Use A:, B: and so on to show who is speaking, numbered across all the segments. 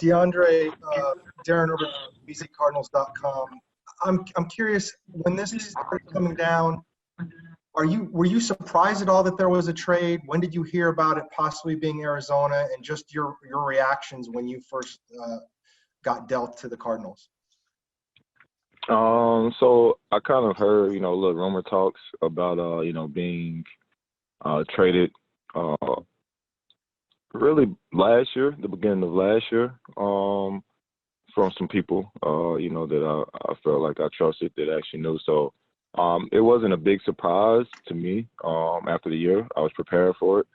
A: DeAndre, Darren over at bccardinals.com. I'm curious, when this started coming down, were you surprised at all that there was a trade? When did you hear about it possibly being Arizona, and just your reactions when you first got dealt to the Cardinals?
B: So I kind of heard, little rumor talks about, being traded really last year, the beginning of last year, from some people, that I felt like I trusted that actually knew. So it wasn't a big surprise to me after the year. I was prepared for it.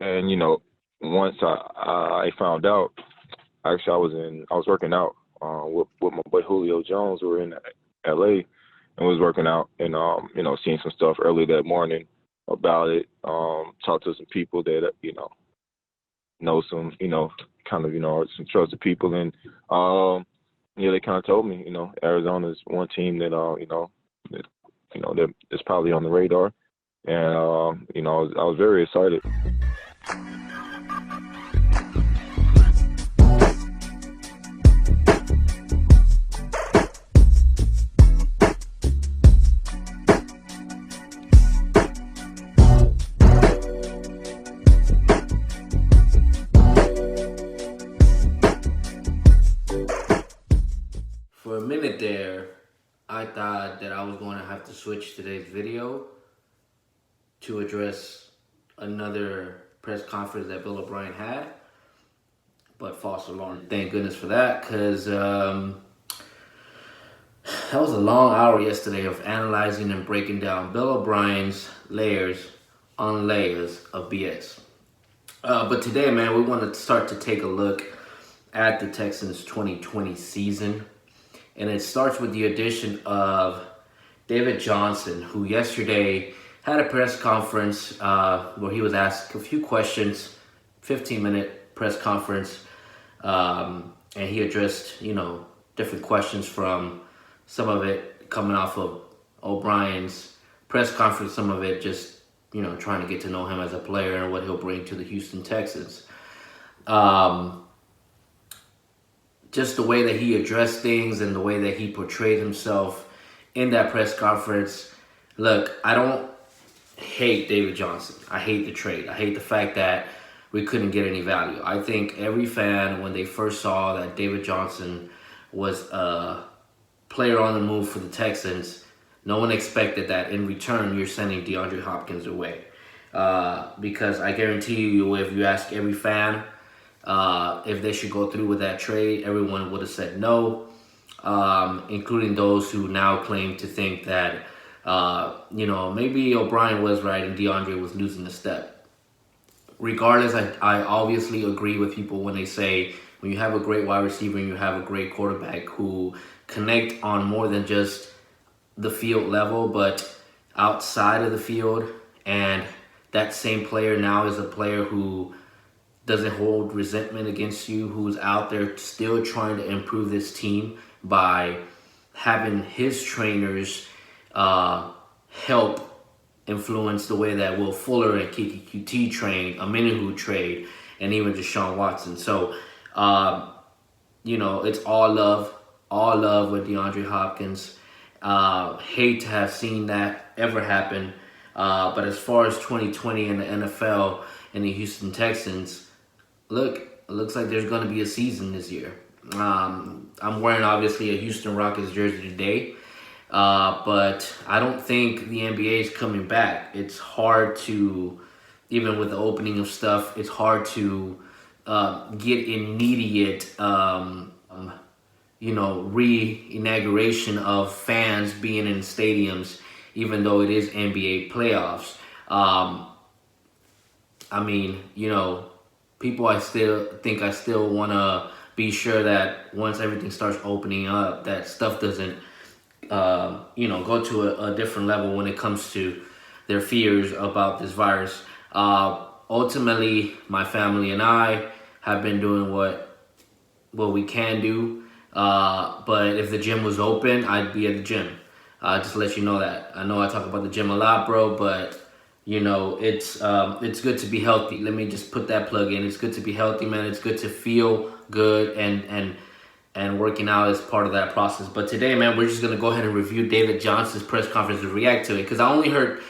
B: And, once I found out, actually I was working out with my boy Julio Jones. We were in LA and was working out and, seeing some stuff early that morning about it. Talked to some people that, know some, kind of, some trusted people. And, they kind of told me, Arizona's one team that, that's probably on the radar. And, I was very excited.
C: For a minute there, I thought that I was going to have to switch today's video to address another press conference that Bill O'Brien had, but false alarm. Thank goodness for that, because that was a long hour yesterday of analyzing and breaking down Bill O'Brien's layers on layers of BS. But today, man, we want to start to take a look at the Texans' 2020 season. And it starts with the addition of David Johnson, who yesterday had a press conference where he was asked a few questions, 15-minute press conference, and he addressed, different questions from some of it coming off of O'Brien's press conference, some of it just, trying to get to know him as a player and what he'll bring to the Houston Texans. Just the way that he addressed things and the way that he portrayed himself in that press conference. Look, I don't hate David Johnson. I hate the trade. I hate the fact that we couldn't get any value. I think every fan, when they first saw that David Johnson was a player on the move for the Texans, no one expected that in return you're sending DeAndre Hopkins away. Because I guarantee you, if you ask every fan, if they should go through with that trade, everyone would have said no, including those who now claim to think that, maybe O'Brien was right and DeAndre was losing a step. Regardless, I obviously agree with people when they say when you have a great wide receiver and you have a great quarterback who connect on more than just the field level, but outside of the field, and that same player now is a player who doesn't hold resentment against you, who's out there still trying to improve this team by having his trainers help influence the way that Will Fuller and Kiki QT trained, Aminu trade, and even Deshaun Watson. So, it's all love with DeAndre Hopkins. Hate to have seen that ever happen. But as far as 2020 in the NFL and the Houston Texans, look, it looks like there's going to be a season this year. I'm wearing, obviously, a Houston Rockets jersey today. But I don't think the NBA is coming back. It's hard to, even with the opening of stuff, it's hard to get immediate, re-inauguration of fans being in stadiums, even though it is NBA playoffs. People I still want to be sure that once everything starts opening up, that stuff doesn't, go to a different level when it comes to their fears about this virus. Ultimately, my family and I have been doing what we can do. But if the gym was open, I'd be at the gym. Just to let you know that. I know I talk about the gym a lot, bro, but it's good to be healthy. Let me just put that plug in. It's good to be healthy, man. It's good to feel good, and working out is part of that process. But today, man, we're just gonna go ahead and review David Johnson's press conference and react to it because I only heard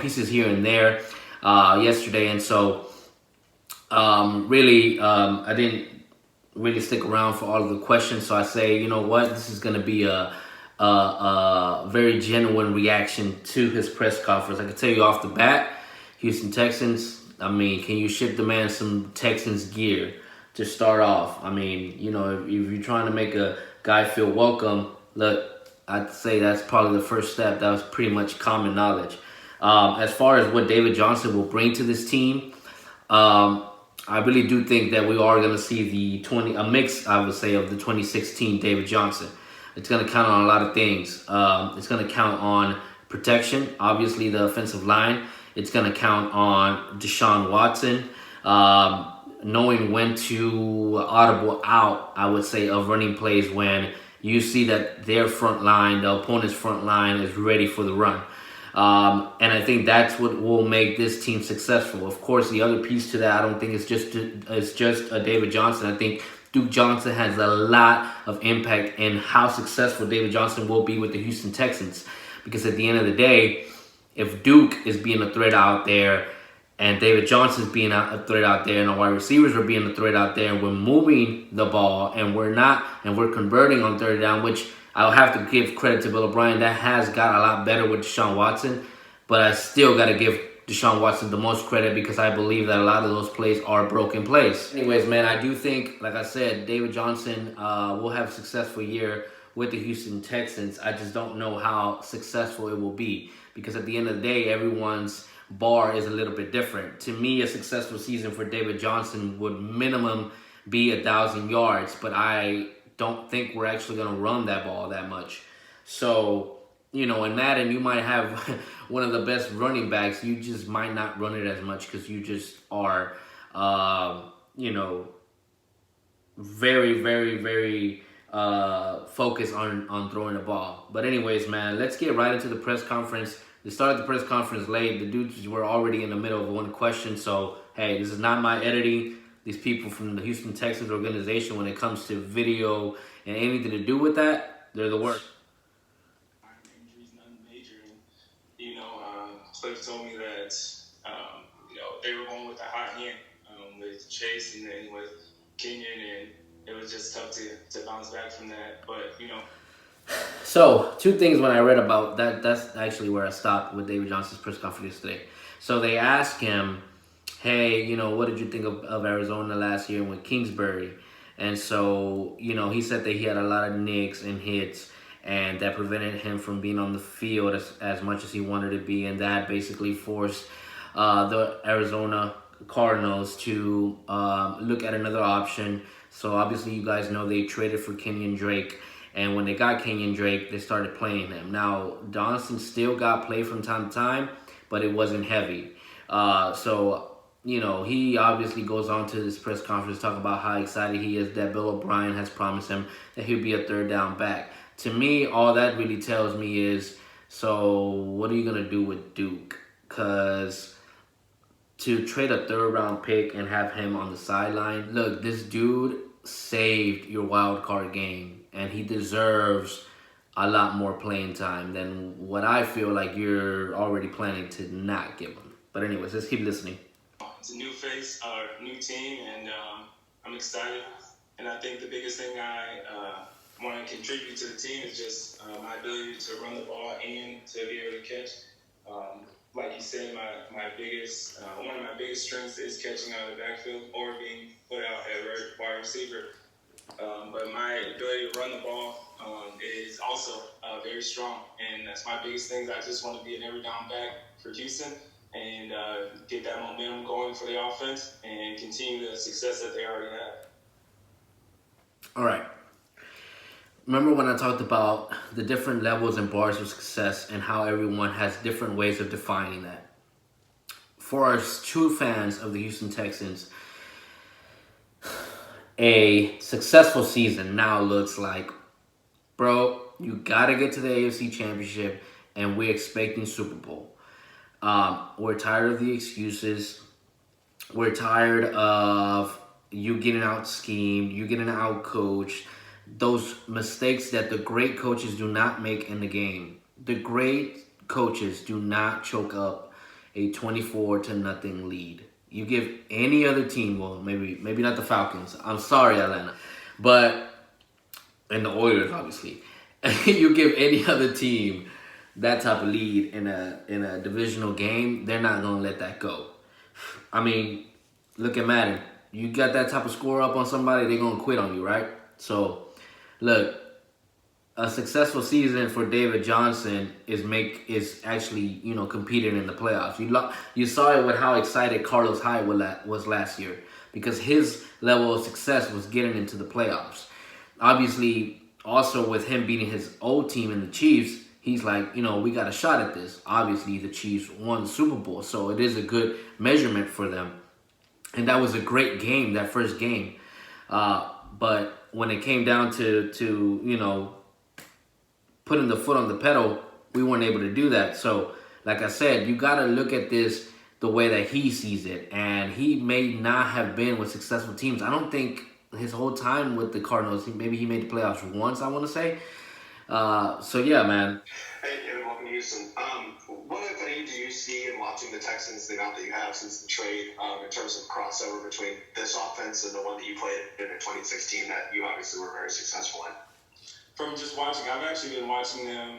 C: pieces here and there yesterday, and so I didn't really stick around for all of the questions. So I say, you know what, this is gonna be a very genuine reaction to his press conference. I can tell you off the bat, Houston Texans. I mean, can you ship the man some Texans gear to start off? I mean, if you're trying to make a guy feel welcome, look, I'd say that's probably the first step. That was pretty much common knowledge. As far as what David Johnson will bring to this team, I really do think that we are going to see a mix, I would say, of the 2016 David Johnson. It's going to count on a lot of things. It's going to count on protection, obviously the offensive line. It's going to count on Deshaun Watson, knowing when to audible out, I would say, of running plays when you see that their front line, the opponent's front line, is ready for the run. And I think that's what will make this team successful. Of course, the other piece to that, I don't think it's just a David Johnson. I think Duke Johnson has a lot of impact in how successful David Johnson will be with the Houston Texans. Because at the end of the day, if Duke is being a threat out there, and David Johnson's being a threat out there, and our wide receivers are being a threat out there, and we're moving the ball, and we're converting on third down, which I'll have to give credit to Bill O'Brien. That has got a lot better with Deshaun Watson, but I still got to give Deshaun Watson the most credit because I believe that a lot of those plays are broken plays. Anyways, man, I do think, like I said, David Johnson will have a successful year with the Houston Texans. I just don't know how successful it will be because at the end of the day, everyone's bar is a little bit different. To me, a successful season for David Johnson would minimum be 1,000 yards, but I don't think we're actually going to run that ball that much. So, in Madden, you might have one of the best running backs. You just might not run it as much because you just are, very, very, very focused on throwing the ball. But anyways, man, let's get right into the press conference. They started the press conference late. The dudes were already in the middle of one question. So, hey, this is not my editing. These people from the Houston Texans organization, when it comes to video and anything to do with that, they're the worst.
B: Injuries, nothing major. And, Cliff told me that, they were going with a hot hand with Chase and then with Kenyon, and it was just tough to bounce back from that. But,
C: So, two things when I read about that, that's actually where I stopped with David Johnson's press conference yesterday. So they asked him, hey, what did you think of Arizona last year with Kingsbury? And so, he said that he had a lot of nicks and hits, and that prevented him from being on the field as much as he wanted to be, and that basically forced the Arizona Cardinals to look at another option. So obviously you guys know they traded for Kenyon Drake, and when they got Kenyon Drake, they started playing him. Now, Johnson still got play from time to time, but it wasn't heavy. He obviously goes on to this press conference talk about how excited he is that Bill O'Brien has promised him that he'll be a third down back. To me, all that really tells me is, so what are you going to do with Duke? Because to trade a third round pick and have him on the sideline, look, this dude saved your wild card game, and he deserves a lot more playing time than what I feel like you're already planning to not give him. But anyways, let's keep listening.
B: It's a new face, new team, and I'm excited. And I think the biggest thing I want to contribute to the team is just my ability to run the ball and to be able to catch. Like you said, one of my biggest strengths is catching out of the backfield or being put out at wide receiver. But my ability to run the ball is also very strong, and that's my biggest thing. I just want to be an every down back for Houston and get that momentum going for the offense and continue the success that they already have.
C: All right. Remember when I talked about the different levels and bars of success and how everyone has different ways of defining that? For our true fans of the Houston Texans, a successful season now looks like, bro, you got to get to the AFC Championship, and we're expecting Super Bowl. We're tired of the excuses. We're tired of you getting out schemed, you getting out coached. Those mistakes that the great coaches do not make in the game. The great coaches do not choke up a 24 to nothing lead. You give any other team, well, maybe not the Falcons. I'm sorry, Atlanta, but and the Oilers, obviously. You give any other team that type of lead in a divisional game, they're not gonna let that go. I mean, look at Madden. You got that type of score up on somebody, they're gonna quit on you, right? So, look, a successful season for David Johnson is actually competing in the playoffs. You saw it with how excited Carlos Hyde was last year because his level of success was getting into the playoffs. Obviously, also with him beating his old team in the Chiefs, he's like, we got a shot at this. Obviously, the Chiefs won the Super Bowl, so it is a good measurement for them. And that was a great game, that first game. But when it came down to putting the foot on the pedal, we weren't able to do that. So, like I said, you got to look at this the way that he sees it. And he may not have been with successful teams. I don't think his whole time with the Cardinals, maybe he made the playoffs once, I want to say. So, yeah, man.
D: Hey, Kevin, welcome to Houston. What, if any, do you see in watching the Texans, the amount that you have since the trade, in terms of crossover between this offense and the one that you played in 2016 that you obviously were very successful in?
E: From just watching, I've actually been watching them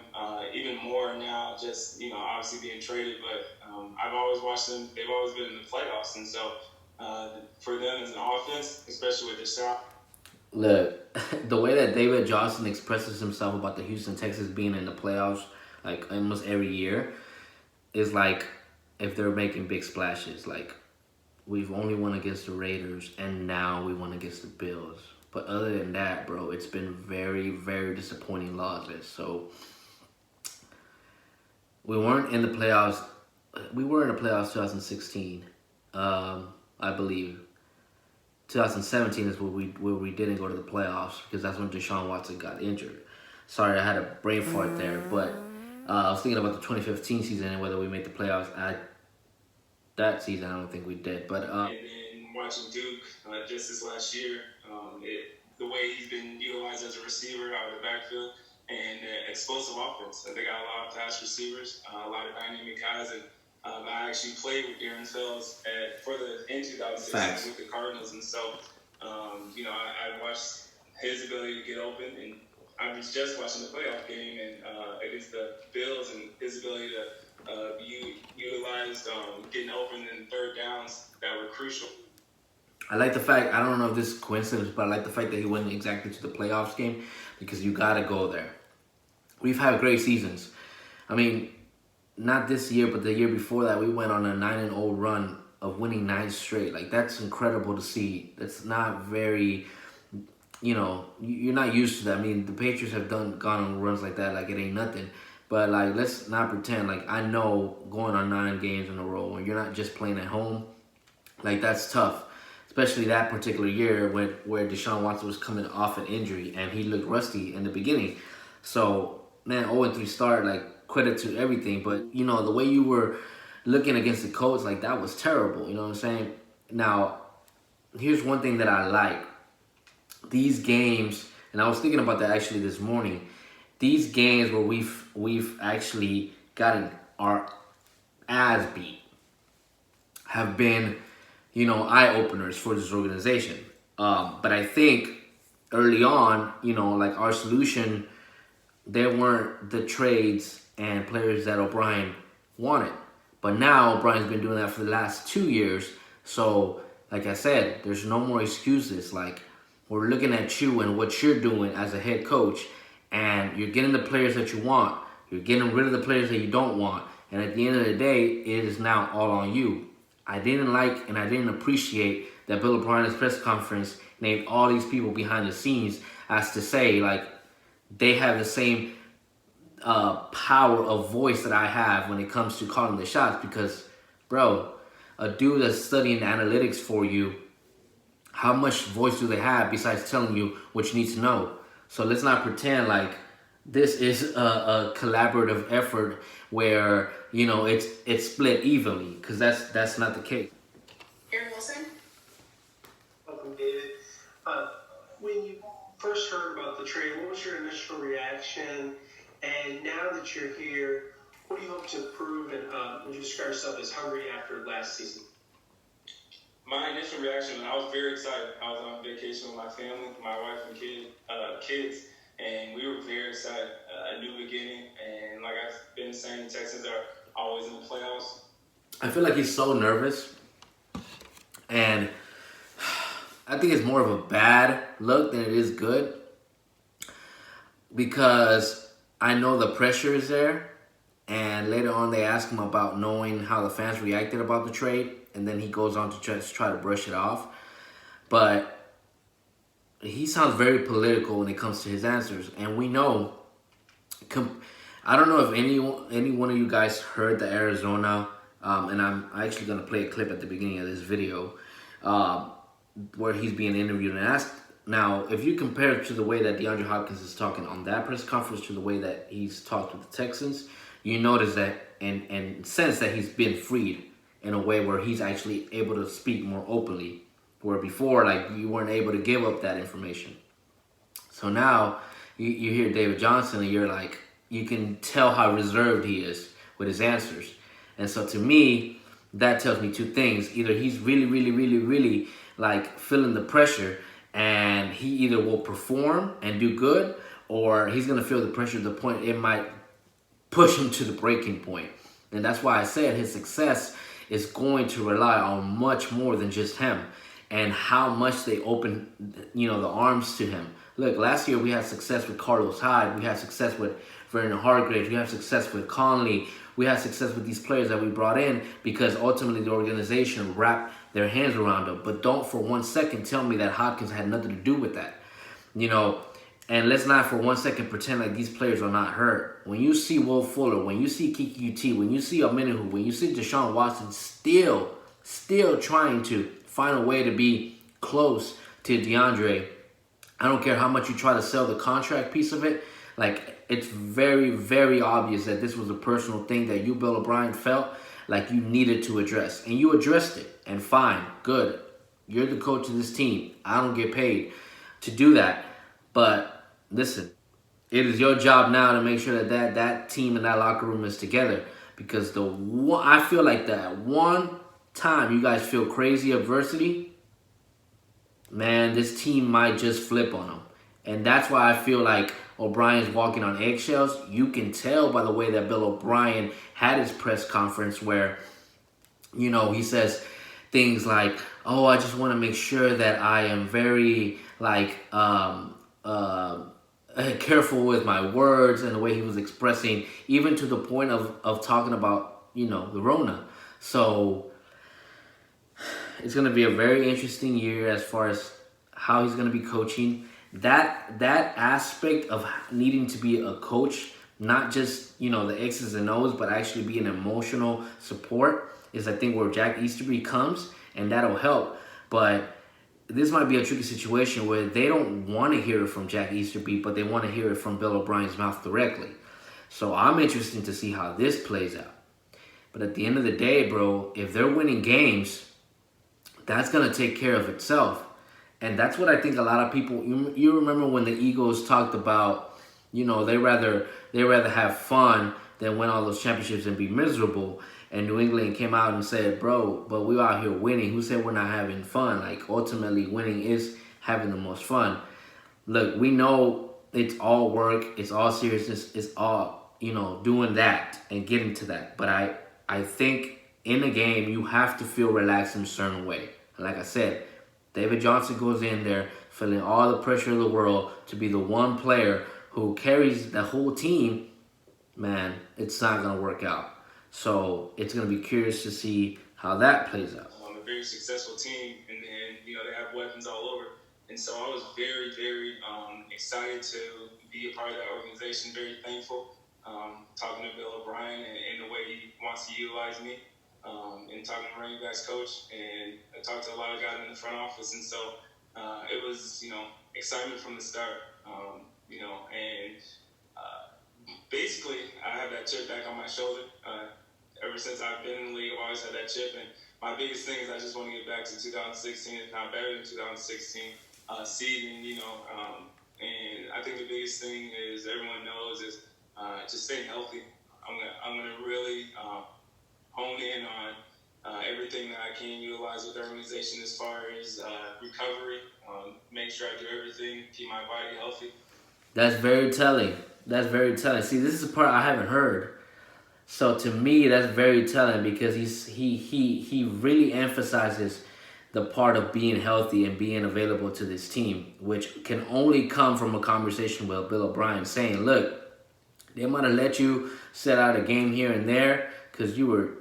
E: even more now, just, obviously being traded, but I've always watched them. They've always been in the playoffs. And so for them as an offense, especially with their shot.
C: Look, the way that David Johnson expresses himself about the Houston Texans being in the playoffs, like almost every year, is like if they're making big splashes. Like, we've only won against the Raiders, and now we won against the Bills. But other than that, bro, it's been very, very disappointing losses. So we weren't in the playoffs. We were in the playoffs 2016, I believe. 2017 is where we didn't go to the playoffs because that's when Deshaun Watson got injured. Sorry, I had a brain fart there, but I was thinking about the 2015 season and whether we made the playoffs. That season, I don't think we did. But
E: and then watching Duke just this last year, the way he's been utilized as a receiver out of the backfield and explosive offense. They got a lot of fast receivers, a lot of dynamic guys, and I actually played with Darren Fells in 2016 with the Cardinals, and so I watched his ability to get open, and I was just watching the playoff game and against the Bills, and his ability to be utilized getting open in third downs that were crucial.
C: I like the fact, I don't know if this is coincidence, but I like the fact that he went exactly to the playoffs game because you got to go there. We've had great seasons. I mean, not this year, but the year before that, we went on a 9-0 run of winning 9 straight. Like, that's incredible to see. That's not very, you're not used to that. I mean, the Patriots have gone on runs like that, like it ain't nothing. But, like, let's not pretend. Like, I know going on 9 games in a row when you're not just playing at home, like, that's tough. Especially that particular year where Deshaun Watson was coming off an injury and he looked rusty in the beginning. So, man, 0-3 start, like, credit to everything. But, the way you were looking against the Colts, like, that was terrible. You know what I'm saying? Now, here's one thing that I like. These games, and I was thinking about that actually this morning. These games where we've actually gotten our ass beat have been, eye-openers for this organization. But I think early on, like our solution, there weren't the trades and players that O'Brien wanted. But now O'Brien's been doing that for the last 2 years. So, like I said, there's no more excuses. Like, we're looking at you and what you're doing as a head coach, and you're getting the players that you want. You're getting rid of the players that you don't want. And at the end of the day, it is now all on you. I didn't like and I didn't appreciate that Bill O'Brien's press conference named all these people behind the scenes as to say, like, they have the same power of voice that I have when it comes to calling the shots. Because, bro, a dude that's studying analytics for you, how much voice do they have besides telling you what you need to know? So let's not pretend like this is a collaborative effort where it's split evenly, because that's not the case.
F: Aaron Wilson. Welcome, David. When you first heard about the trade, what was your initial reaction? And now that you're here, what do you hope to prove? And would you describe yourself as hungry after last season?
E: My initial reaction, I was very excited. I was on vacation with my family, my wife and kids, and we were very excited. A new beginning, and like I've been saying, the Texans are always in the playoffs.
C: I feel like he's so nervous, and I think it's more of a bad look than it is good, because I know the pressure is there, and later on they ask him about knowing how the fans reacted about the trade, and then he goes on to try to brush it off. But he sounds very political when it comes to his answers, and we know. I don't know if any one of you guys heard the Arizona, and I'm actually going to play a clip at the beginning of this video, where he's being interviewed and asked. Now, if you compare it to the way that DeAndre Hopkins is talking on that press conference to the way that he's talked with the Texans, you notice that and sense that he's been freed in a way where he's actually able to speak more openly, where before, like, you weren't able to give up that information. So now you hear David Johnson, and you're like, you can tell how reserved he is with his answers. And so to me, that tells me two things. Either he's really, really, really, really like feeling the pressure, and he either will perform and do good, or he's going to feel the pressure to the point it might push him to the breaking point. And that's why I said his success is going to rely on much more than just him and how much they open, the arms to him. Look, last year we had success with Carlos Hyde. We had success with Vernon Hargreaves. We had success with Conley. We had success with these players that we brought in because ultimately the organization wrapped their hands around them. But don't for 1 second tell me that Hopkins had nothing to do with that. And let's not for 1 second pretend like these players are not hurt. When you see Will Fuller, when you see Kiki UT, when you see Omenihu, when you see Deshaun Watson still trying to find a way to be close to DeAndre, I don't care how much you try to sell the contract piece of it, like, it's very, very obvious that this was a personal thing that you, Bill O'Brien, felt like you needed to address. And you addressed it. And fine, good. You're the coach of this team. I don't get paid to do that. But listen, it is your job now to make sure that team and that locker room is together. Because I feel like that one time you guys feel crazy adversity, man, this team might just flip on them. And that's why I feel like O'Brien's walking on eggshells. You can tell by the way that Bill O'Brien had his press conference where, he says things like, oh, I just want to make sure that I am very, careful with my words, and the way he was expressing, even to the point of talking about, the Rona. So it's going to be a very interesting year as far as how he's going to be coaching. That aspect of needing to be a coach, not just, the X's and O's, but actually be an emotional support is, I think, where Jack Easterby comes, and that'll help. But this might be a tricky situation where they don't want to hear it from Jack Easterby, but they want to hear it from Bill O'Brien's mouth directly. So I'm interested to see how this plays out. But at the end of the day, bro, if they're winning games, that's going to take care of itself. And that's what I think a lot of people, you remember when the Eagles talked about, they rather have fun than win all those championships and be miserable. And New England came out and said, bro, but we out here winning. Who said we're not having fun? Like, ultimately, winning is having the most fun. Look, we know it's all work. It's all seriousness. It's all, doing that and getting to that. But I think in a game, you have to feel relaxed in a certain way. And like I said, David Johnson goes in there feeling all the pressure of the world to be the one player who carries the whole team. Man, it's not going to work out. So it's going to be curious to see how that plays out.
E: A very successful team, and they have weapons all over. And so I was very, very excited to be a part of that organization, very thankful, talking to Bill O'Brien and the way he wants to utilize me. And talking to running backs coach, and I talked to a lot of guys in the front office, and so it was, excitement from the start, and basically, I have that chip back on my shoulder. Ever since I've been in the league, I've always had that chip. And my biggest thing is I just want to get back to 2016, if not better than 2016 season, and I think the biggest thing is everyone knows is just staying healthy. I'm gonna really hone in on everything that I can utilize with the organization as far as recovery. Make sure I do everything, keep my body healthy.
C: That's very telling. That's very telling. See, this is the part I haven't heard. So to me, that's very telling because he really emphasizes the part of being healthy and being available to this team, which can only come from a conversation with Bill O'Brien saying, look, they might have let you set out a game here and there because you were,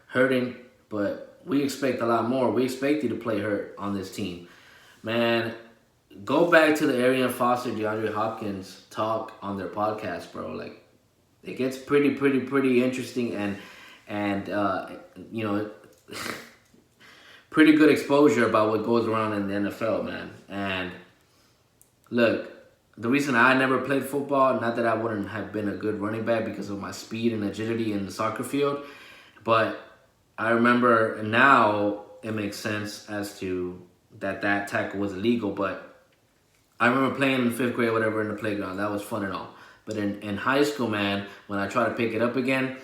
C: hurting, but we expect a lot more. We expect you to play hurt on this team. Man, go back to the Arian Foster, DeAndre Hopkins talk on their podcast, bro. Like, it gets pretty interesting and pretty good exposure about what goes around in the NFL, man. And look, the reason I never played football, not that I wouldn't have been a good running back because of my speed and agility in the soccer field, but I remember now it makes sense as to that tackle was illegal, but I remember playing in 5th grade, whatever, in the playground. That was fun and all. But in high school, man, when I tried to pick it up again,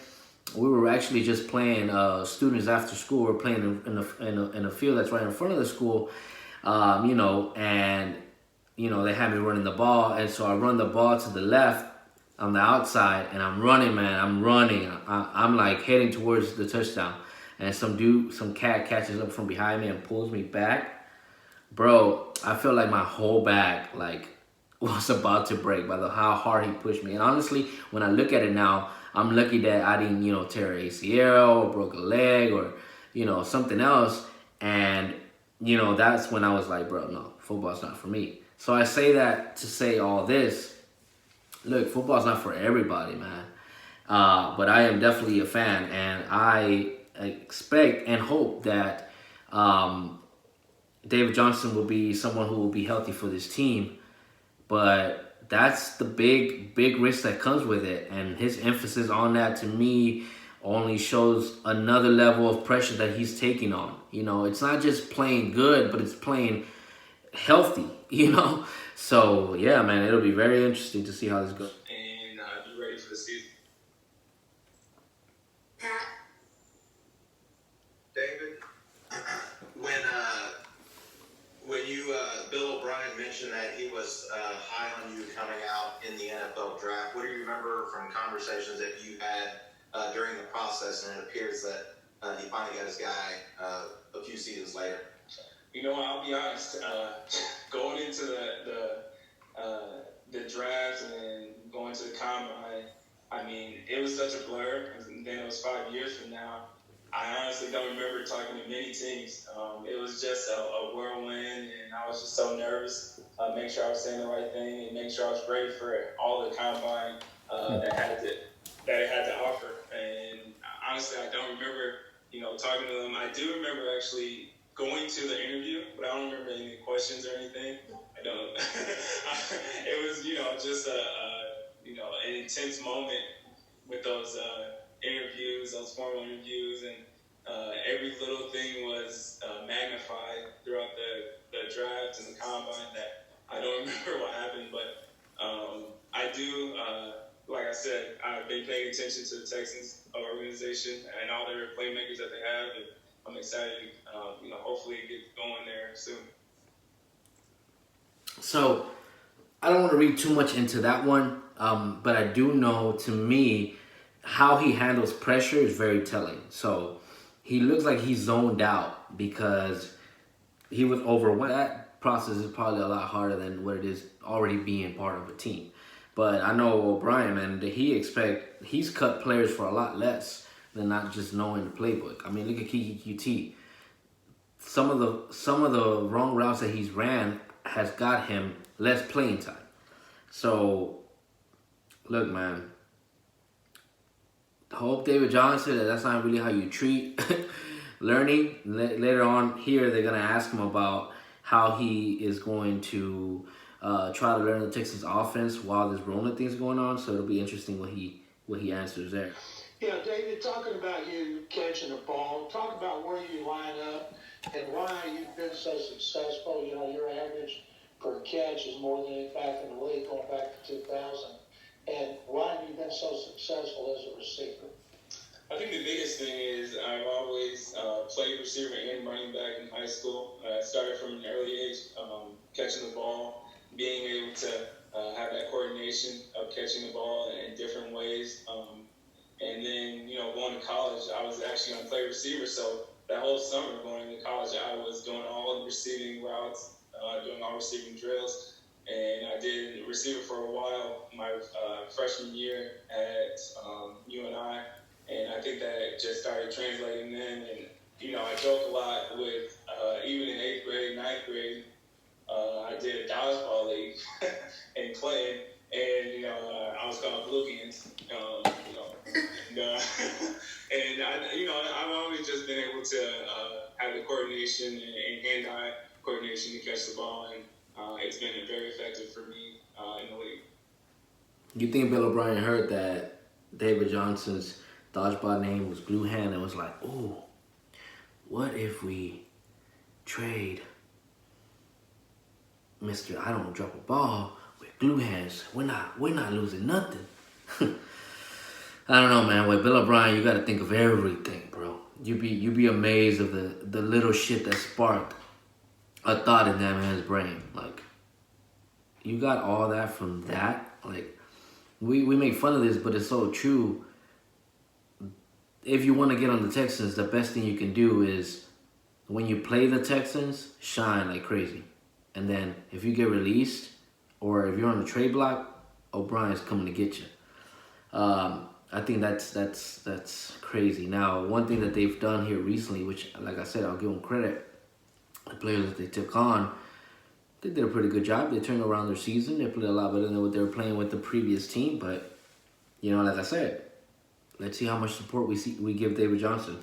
C: we were actually just playing. Students after school were playing in a field that's right in front of the school, and they had me running the ball, and so I run the ball to the left on the outside, and I'm running, man. I'm running. I'm like heading towards the touchdown, and some cat catches up from behind me and pulls me back, bro. I felt like my whole back was about to break by how hard he pushed me. And honestly, when I look at it now, I'm lucky that I didn't, tear an ACL or broke a leg or, something else. And, that's when I was like, bro, no, football's not for me. So I say that to say all this. Look, football's not for everybody, man. But I am definitely a fan. And I expect and hope that David Johnson will be someone who will be healthy for this team. But that's the big risk that comes with it. And his emphasis on that, to me, only shows another level of pressure that he's taking on. It's not just playing good, but it's playing healthy, So, yeah, man, it'll be very interesting to see how this goes.
E: And be ready for the season.
D: Pat? David? When you, Bill O'Brien mentioned that he was high on you coming out in the NFL draft, what do you remember from conversations that you had during the process, and it appears that he finally got his guy a few seasons later?
E: I'll be honest. Going into the draft and going to the combine, it was such a blur. And then it was 5 years from now. I honestly don't remember talking to many teams. It was just a whirlwind, and I was just so nervous. Make sure I was saying the right thing, and make sure I was ready for all the combine that it had to offer. And honestly, I don't remember, talking to them. I do remember actually going to the interview, but I don't remember any questions or anything. I don't. It was, just an intense moment with those interviews, those formal interviews, and every little thing was magnified throughout the draft and the combine. That I don't remember what happened, but I do. Like I said, I've been paying attention to the Texans organization and all their playmakers that they have, and I'm excited. Hopefully get going there soon.
C: So I don't want to read too much into that one, but I do know, to me, how he handles pressure is very telling. So he looks like he's zoned out because he was overwhelmed. That process is probably a lot harder than what it is already being part of a team. But I know O'Brien, man, that he's cut players for a lot less than not just knowing the playbook. Look at Kiki QT. Some of the wrong routes that he's ran has got him less playing time. So, look, man, hope David Johnson, that's not really how you treat learning. Later on here, they're going to ask him about how he is going to try to learn the Texans offense while there's rolling things going on. So it'll be interesting what he answers there.
F: Yeah, David, talking about you catching the ball, talk about where you line up and why you've been so successful. You know, your average per catch is more than any back in the league going back to 2000. And why have you been so successful as a receiver?
E: I think the biggest thing is I've always played receiver and running back in high school. I started from an early age, catching the ball, being able to have that coordination of catching the ball in different ways. And then, going to college, I was actually going to play receiver. So that whole summer going to college, I was doing all receiving routes, doing all receiving drills. And I did receiver for a while my freshman year at UNI. And I think that just started translating then. And, I joke a lot with, even in 8th grade, 9th grade, I did a dodgeball league in Clinton. And, I was called Blue Hands, and I've always just been able to have the coordination and hand-eye coordination to catch the ball. And it's been very effective for me in the league.
C: You think Bill O'Brien heard that David Johnson's dodgeball name was Blue Hand and was like, "Ooh, what if we trade Mr. I don't drop a ball with Glue Hands? We're not losing nothing." I don't know, man. With Bill O'Brien, you got to think of everything, bro. You be amazed of the little shit that sparked a thought in that man's brain. Like, you got all that from that. Like, we make fun of this, but it's so true. If you want to get on the Texans, the best thing you can do is when you play the Texans, shine like crazy. And then if you get released or if you're on the trade block, O'Brien's coming to get you. I think that's crazy. Now, one thing that they've done here recently, which, like I said, I'll give them credit, the players that they took on, they did a pretty good job. They turned around their season. They played a lot better than what they were playing with the previous team. But, like I said, let's see how much support we give David Johnson.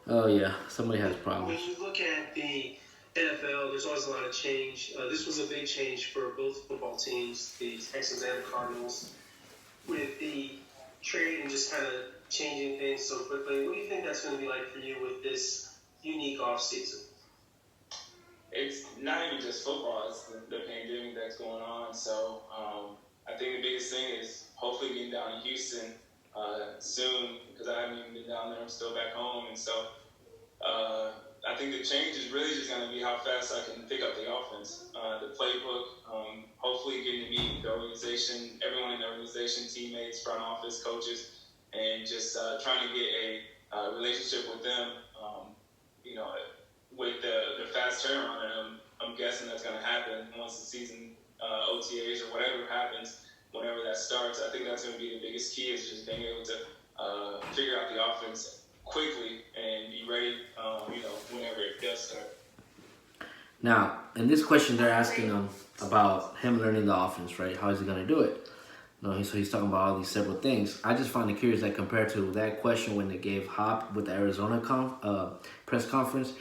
C: Oh, yeah. Somebody has problems.
F: When you look at the NFL, there's always a lot of change. This was a big change for both football teams, the Texans and the Cardinals, with the trade and just kind of changing things so quickly. What do you think that's going to be like for you with this unique offseason?
E: It's not even just football, it's the pandemic that's going on. So I think the biggest thing is hopefully getting down in Houston soon, because I haven't even been down there. I'm still back home. And so I think the change is really just going to be how fast I can pick up the offense, the playbook, hopefully getting to meet the organization, everyone in the organization, teammates, front office, coaches, and just trying to get a relationship with them. With the fast turnaround, and I'm guessing that's going to happen once the season OTAs or whatever happens, whenever that starts. I think that's going to be the biggest key, is just being able to figure out the offense quickly and be ready, whenever it does start.
C: Now, in this question, they're asking him about him learning the offense, right? How is he going to do it? So he's talking about all these several things. I just find it curious that compared to that question when they gave Hop with the Arizona press conference,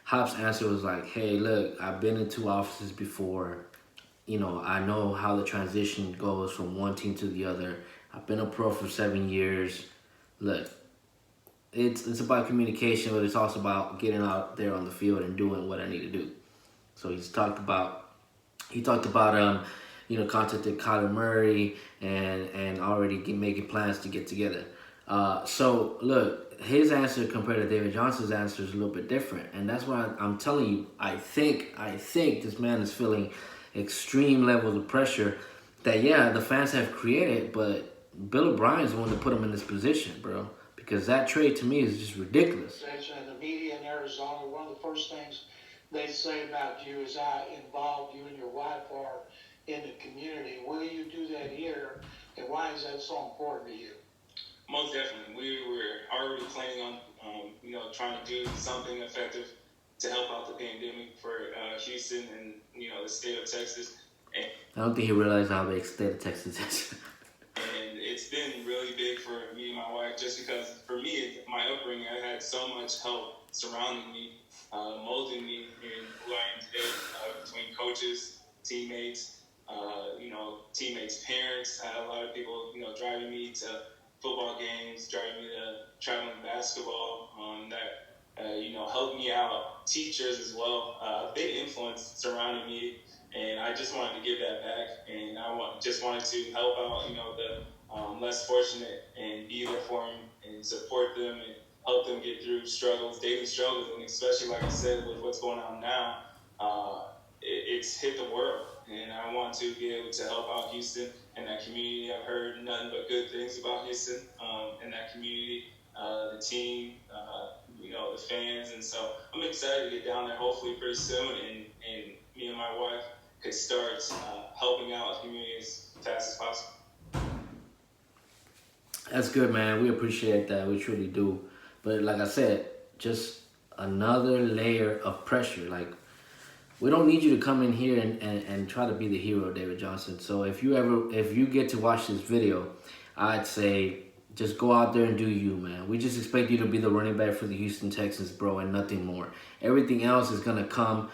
C: Hop's answer was like, "Hey, look, I've been in 2 offices before. I know how the transition goes from one team to the other. I've been a pro for 7 years. Look, it's about communication, but it's also about getting out there on the field and doing what I need to do." So he talked about contacted Kyler Murray and already making plans to get together. So look, his answer compared to David Johnson's answer is a little bit different, and that's why I'm telling you, I think this man is feeling extreme levels of pressure that, the fans have created, but Bill O'Brien's the one that put him in this position, bro. Because that trade to me is just ridiculous.
F: And the media in Arizona, one of the first things they say about you is how involved you and your wife are in the community. Will you do that here, and why is that so important to you?
E: Most definitely. We were already planning on, trying to do something effective to help out the pandemic for Houston and, the state of Texas. And
C: I don't think he realized how big state of Texas is.
E: And it's been really big for me and my wife just because for me, my upbringing, I had so much help surrounding me, molding me in who I am today, between coaches, teammates, teammates' parents. I had a lot of people, driving me to football games, driving me to traveling basketball, helped me out. Teachers as well, big influence surrounding me, and I just wanted to give that back, and just wanted to help out, the less fortunate, and be there for them and support them and help them get through daily struggles, and especially like I said with what's going on now, it's hit the world, and I want to be able to help out Houston and that community. I've heard nothing but good things about Houston and that community, the team, the fans, and so I'm excited to get down there hopefully pretty soon, and me and my wife could start helping out the community as fast as possible.
C: That's good, man. We appreciate that. We truly do. But like I said, just another layer of pressure. Like, we don't need you to come in here and try to be the hero, David Johnson. So if you get to watch this video, I'd say just go out there and do you, man. We just expect you to be the running back for the Houston Texans, bro, and nothing more. Everything else is going to come,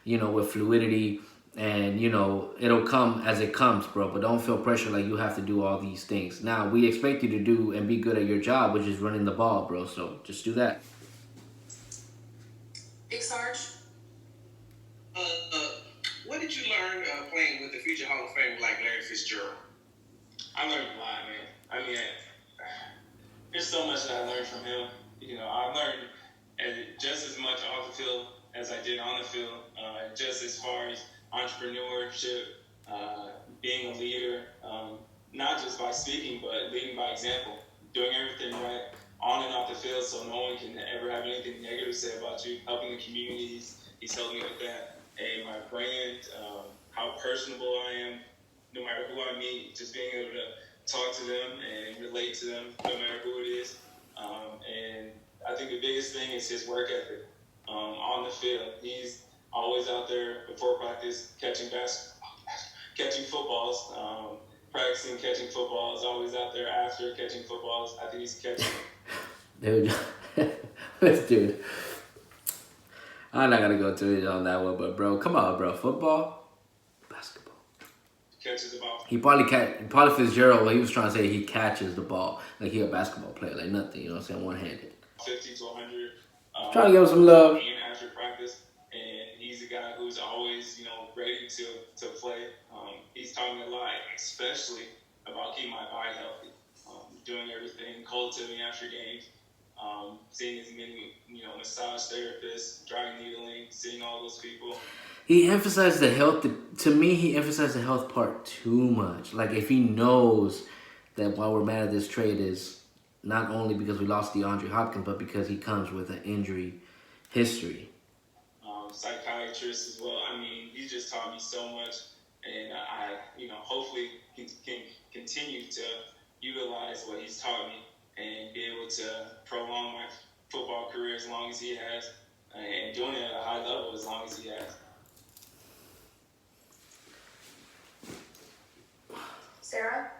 C: with fluidity, and, it'll come as it comes, bro. But don't feel pressure like you have to do all these things. Now, we expect you to do and be good at your job, which is running the ball, bro. So just do that.
G: Big Sarge? What did you learn playing with the future Hall of Famer like Larry Fitzgerald?
E: I learned a lot, man. I mean, there's so much that I learned from him. I learned just as much off the field as I did on the field, just as far as entrepreneurship, being a leader, not just by speaking, but leading by example, doing everything right on and off the field so no one can ever have anything negative to say about you, helping the communities. He's helped me with that. And my brand, how personable I am, no matter who I meet, just being able to talk to them and relate to them, no matter who it is. And I think the biggest thing is his work ethic on the field. He's always out there before practice catching footballs, practicing catching footballs, always out there after catching footballs. I think he's catching
C: Dude, this dude. I'm not gonna go to it on that one, but bro, come on, bro. Football, basketball.
E: Catches the ball.
C: He probably Fitzgerald. What he was trying to say, he catches the ball like he a basketball player, like nothing. You know what I'm saying? One-handed.
E: 50 to 100.
C: Trying to give him some love.
E: And after practice, and he's a guy who's always, ready to play. He's taught me a lot, especially about keeping my body healthy, doing everything, cold tubbing after games. Seeing as many, massage therapists, dry needling, seeing all those people.
C: He emphasized the health. To me, he emphasized the health part too much. Like, if he knows that why we're mad at this trade is not only because we lost DeAndre Hopkins, but because he comes with an injury history.
E: Psychiatrist as well. I mean, he just taught me so much, and I hopefully can continue to utilize what he's taught me and be able to prolong my football career as long as he has, and doing it at a high level as long as he has.
H: Sarah?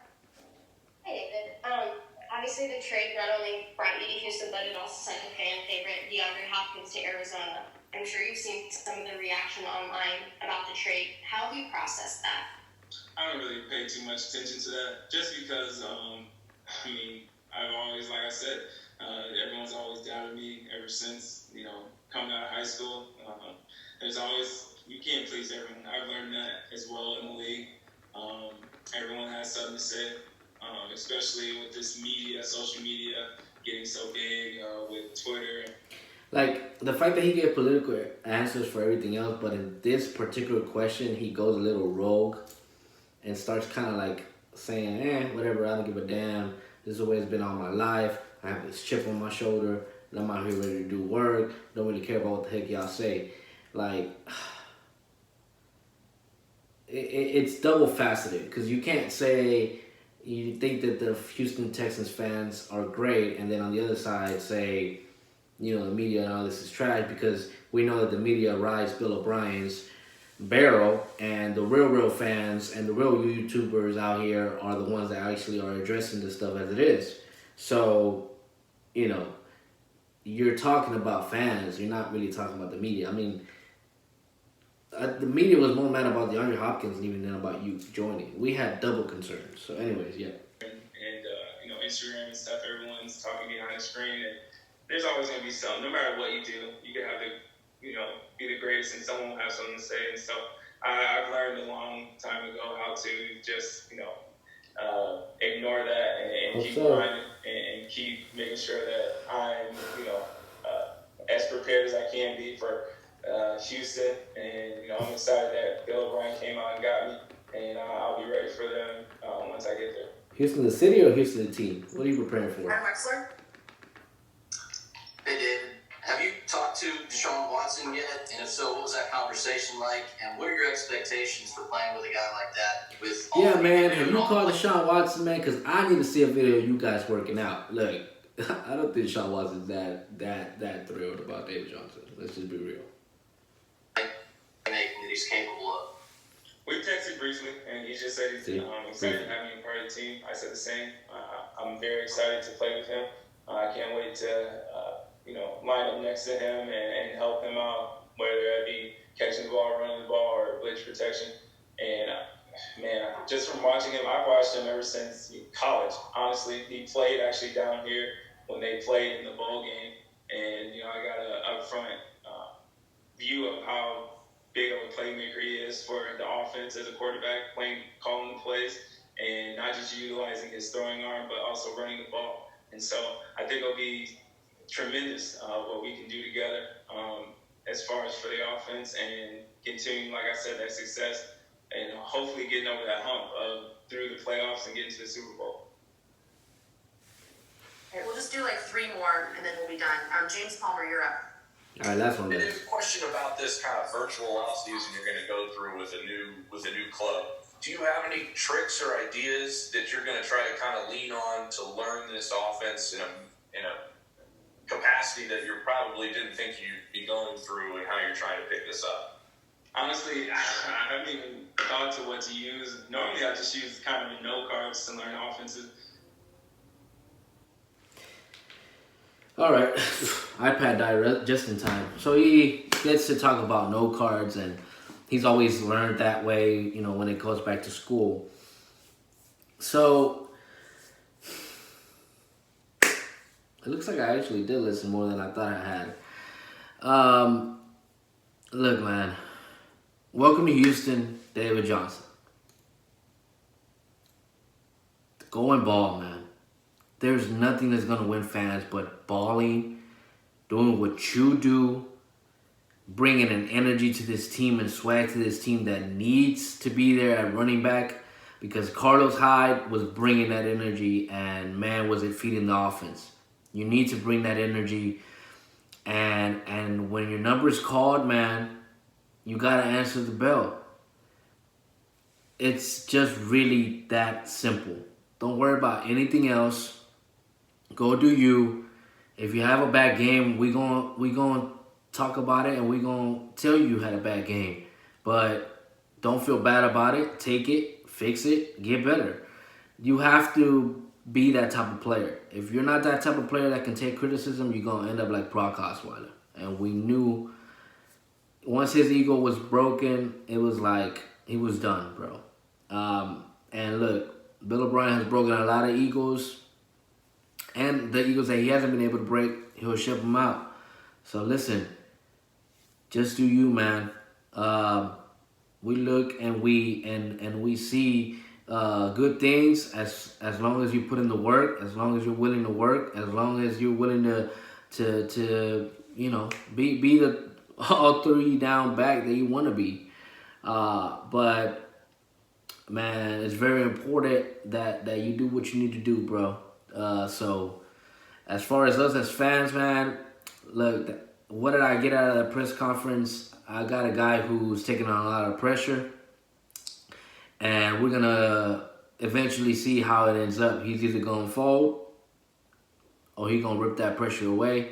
I: Hey, David. Obviously, the trade not only brought you to Houston, but it also sent a fan favorite, DeAndre Hopkins, to Arizona. I'm sure you've seen some of the reaction online about the trade. How have you processed that?
E: I don't really pay too much attention to that, just because, I've always, like I said, everyone's always doubted me ever since, coming out of high school. There's always, you can't please everyone. I've learned that as well in the league. Everyone has something to say, especially with this media, social media getting so big, with Twitter.
C: Like, the fact that he gave political answers for everything else, but in this particular question, he goes a little rogue and starts kind of like saying, whatever, I don't give a damn. This is the way it's been all my life. I have this chip on my shoulder, and I'm out here ready to do work. Don't really care about what the heck y'all say. Like, it's double-faceted, because you can't say you think that the Houston Texans fans are great, and then on the other side say, the media and all this is trash, because we know that the media rides Bill O'Brien's barrel, and the real fans and the real YouTubers out here are the ones that actually are addressing this stuff as it is. So you're talking about fans. You're not really talking about the media. I mean, the media was more mad about DeAndre Hopkins even than about you joining. We had double concerns. So, anyways, yeah.
E: And Instagram and stuff, everyone's talking behind the screen, and there's always going to be something. No matter what you do, you can have to, be the greatest, and someone will have something to say. And so I've learned a long time ago how to just, ignore that and keep grinding and keep making sure that I'm, as prepared as I can be for Houston. And, I'm excited that Bill O'Brien came out and got me, and I'll be ready for them once I get there.
C: Houston the city or Houston the team? What are you preparing for?
H: Hi, Wexler. Hey, David. Have you talked to Deshaun Watson yet? And if so, what was that conversation like? And what are your expectations for playing with a guy like that?
C: Yeah, man. Have you called Deshaun Watson, man? Because I need to see a video of you guys working out. Look, I don't think Deshaun Watson's that thrilled about David Johnson. Let's just be real.
H: That he's capable of.
E: We texted briefly, and he just said he's excited to have me part of the team. I said the same. I'm very excited to play with him. I can't wait to, line up next to him and help him out, whether that be catching the ball, running the ball, or blitz protection. And, just from watching him, I've watched him ever since college. Honestly, he played actually down here when they played in the bowl game. And, I got an upfront view of how big of a playmaker he is for the offense as a quarterback, calling the plays, and not just utilizing his throwing arm, but also running the ball. And so I think it'll be tremendous what we can do together as far as for the offense and continuing, like I said, that success and hopefully getting over that hump through the playoffs and getting to the Super Bowl.
H: All right, we'll just do like 3 more and then we'll be done. James Palmer, you're up.
C: All right, last one.
J: There's a question about this kind of virtual offseason you're going to go through with a new club. Do you have any tricks or ideas that you're going to try to kind of lean on to learn this offense in a capacity that you probably didn't think you'd be going through, and how you're trying to pick this up?
E: Honestly, I haven't even thought to what to use. Normally, I just use kind of note cards to learn offenses.
C: All right, iPad died just in time. So he gets to talk about no cards, and he's always learned that way, when it goes back to school. So it looks like I actually did listen more than I thought I had. Look, man, welcome to Houston, David Johnson. Go and ball, man. There's nothing that's going to win fans but balling, doing what you do, bringing an energy to this team and swag to this team that needs to be there at running back, because Carlos Hyde was bringing that energy, and, man, was it feeding the offense. You need to bring that energy, and when your number is called, man, you got to answer the bell. It's just really that simple. Don't worry about anything else. Go do you. If you have a bad game, we gonna talk about it, and we gonna tell you had a bad game. But don't feel bad about it. Take it, fix it, get better. You have to be that type of player. If you're not that type of player that can take criticism, you're gonna end up like Brock Osweiler. And we knew once his ego was broken, it was like he was done, bro. And look, Bill O'Brien has broken a lot of egos. And the egos that he hasn't been able to break, he'll ship them out. So listen, just do you, man. We look and we see good things as long as you put in the work, as long as you're willing to work, as long as you're willing to be the all 3 down back that you want to be. But man, it's very important that you do what you need to do, bro. So as far as us as fans, man, look, what did I get out of the press conference? I got a guy who's taking on a lot of pressure, and we're going to eventually see how it ends up. He's either going to fold or he's going to rip that pressure away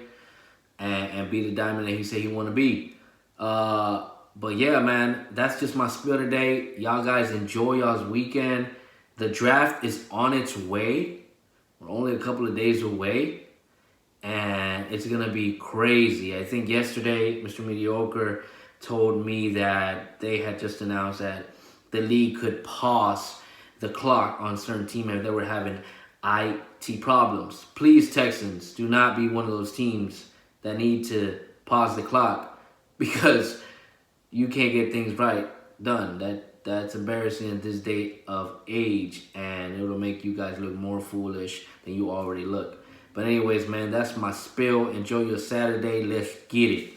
C: and be the diamond that he said he want to be. But yeah, man, that's just my spiel today. Y'all guys enjoy y'all's weekend. The draft is on its way. We're only a couple of days away. and it's going to be crazy. I think yesterday, Mr. Mediocre told me that they had just announced that the league could pause the clock on certain teams if they were having IT problems. Please, Texans, do not be one of those teams that need to pause the clock because you can't get things done. That's embarrassing at this day of age, and it'll make you guys look more foolish than you already look. But anyways, man, that's my spill. Enjoy your Saturday. Let's get it.